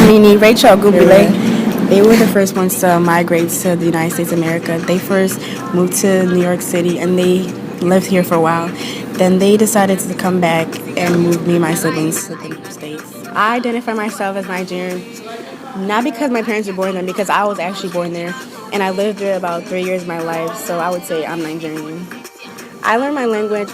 Nini, Rachel Gubile. They were the first ones to migrate to the United States of America. They first moved to New York City and they lived here for a while. Then they decided to come back and move me and my siblings to the States. I identify myself as Nigerian, not because my parents were born there, because I was actually born there. And I lived there about 3 years of my life, so I would say I'm Nigerian. I learned my language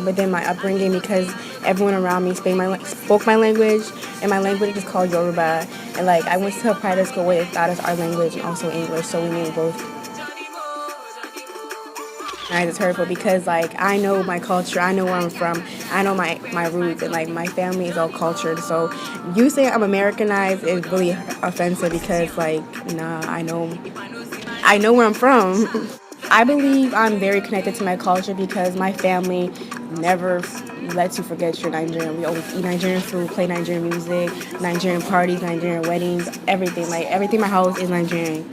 within my upbringing because everyone around me spoke my language, and my language is called Yoruba. And like I went to a private school where it taught us our language and also English, so we knew both. It's hurtful because like I know my culture, I know where I'm from, I know my roots, and like my family is all cultured. So you saying I'm Americanized is really offensive because like nah, I know where I'm from. I believe I'm very connected to my culture because my family never lets you forget you're Nigerian. We always eat Nigerian food, play Nigerian music, Nigerian parties, Nigerian weddings, everything. Like everything in my house is Nigerian.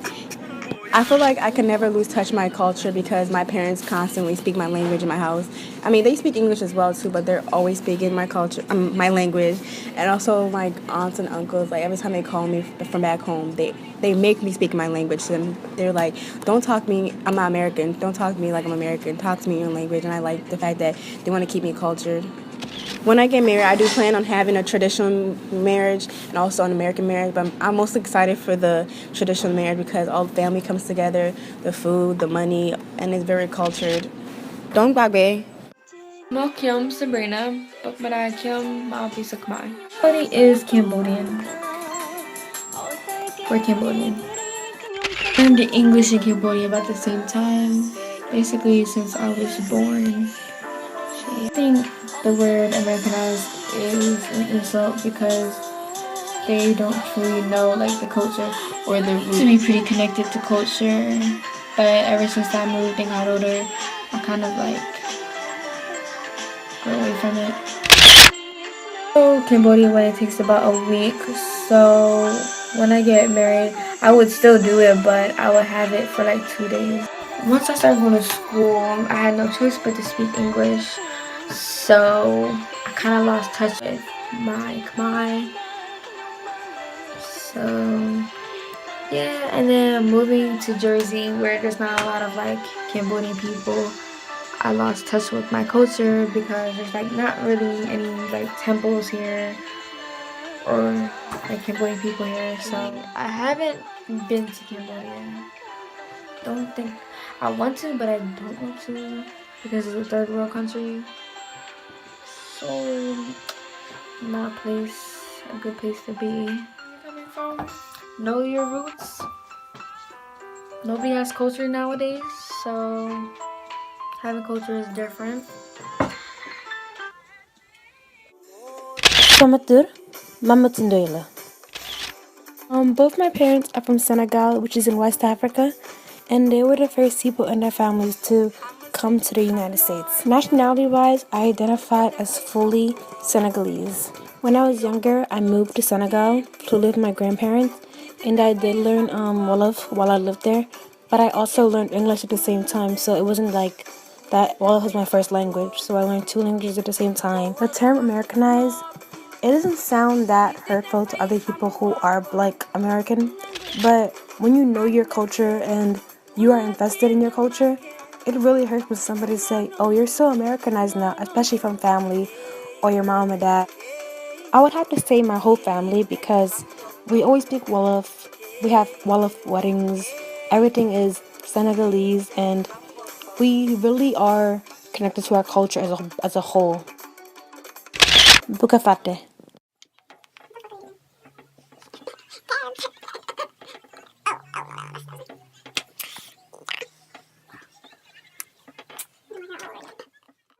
I feel like I can never lose touch with my culture because my parents constantly speak my language in my house. I mean, they speak English as well too, but they're always speaking my culture, my language, and also like aunts and uncles. Like every time they call me from back home, they make me speak my language to them. They're like, "Don't talk to me. I'm not American. Don't talk to me like I'm American. Talk to me in your language." And I like the fact that they want to keep me cultured. When I get married, I do plan on having a traditional marriage and also an American marriage, but I'm most excited for the traditional marriage because all the family comes together, the food, the money, and it's very cultured. Don't babe. Kim Sabrina, but Kim Malpisa Khmer. Body is Cambodian. We're Cambodian. I learned English and Cambodian about the same time, basically since I was born. I think the word Americanized is an insult because they don't truly know like the culture or the roots. To be pretty connected to culture, but ever since I moved and got older, I kind of like go away from it. So Cambodia wedding takes about a week, so when I get married, I would still do it, but I would have it for like 2 days. Once I started going to school, I had no choice but to speak English, so I kind of lost touch with my Khmer. So yeah, and then moving to Jersey where there's not a lot of like Cambodian people, I lost touch with my culture because there's like not really any like temples here or like Cambodian people here. So I haven't been to Cambodia. Don't think I want to, but I don't want to because it's a third world country. So not a good place to be. Coming from, know your roots. Nobody has culture nowadays, so having culture is different. Samatur, Mamatundoila. Both my parents are from Senegal, which is in West Africa, and they were the first people in their families to come to the United States. Nationality-wise, I identified as fully Senegalese. When I was younger, I moved to Senegal to live with my grandparents, and I did learn Wolof while I lived there, but I also learned English at the same time, so it wasn't like that Wolof was my first language, so I learned 2 languages at the same time. The term Americanized, it doesn't sound that hurtful to other people who are like American, but when you know your culture and you are invested in your culture, it really hurts when somebody say, "Oh, you're so Americanized now," especially from family or your mom or dad. I would have to say my whole family because we always speak Wolof. We have Wolof weddings. Everything is Senegalese, and we really are connected to our culture as a whole. Bukafate.